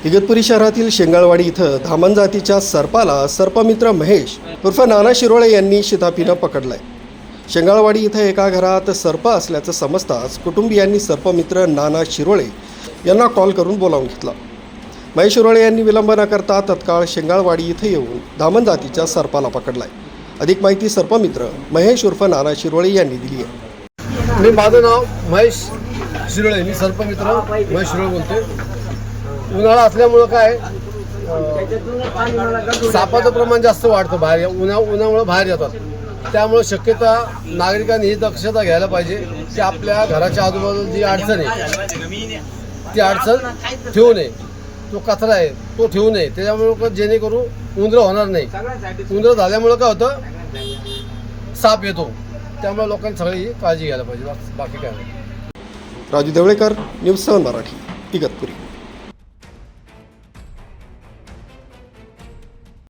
इगतपुरी शहरातील शेंगाळवाडी इथं धामण जातीच्या सर्पाला सर्पमित्र महेश उर्फ नाना शिरोळे यांनी शिताफीनं पकडलाय। शेंगाळवाडी इथं एका घरात सर्प असल्याचं समजताच कुटुंबियांनी सर्पमित्र नाना शिरोळे यांना कॉल करून बोलावून घेतला। महेश शिरोळे यांनी विलंब न करता तत्काळ शेंगाळवाडी इथं येऊन धामण जातीच्या सर्पाला पकडलाय। अधिक माहिती सर्पमित्र महेश उर्फ नाना शिरोळे यांनी दिली आहे। माझं नाव महेश शिरोळे, मी सर्पमित्र महेश शिरोळे बोलतोय। उन्हाळा असल्यामुळं काय सापाचं प्रमाण जास्त वाढतं, बाहेर उन्हामुळे बाहेर येतात। त्यामुळे शक्यता नागरिकांनी ही दक्षता घ्यायला पाहिजे की आपल्या घराच्या आजूबाजूला जी अडचण आहे ती अडचण ठेवू नये, तो कचरा आहे तो ठेवू नये, त्याच्यामुळे जेणेकरून उंदरं होणार नाही। उंदरं झाल्यामुळं काय होतं, साप येतो, त्यामुळे लोकांनी सगळी काळजी घ्यायला पाहिजे, बाकी काय नाही। राजू देवळेकर, न्यूज 7 मराठी, इगतपुरी।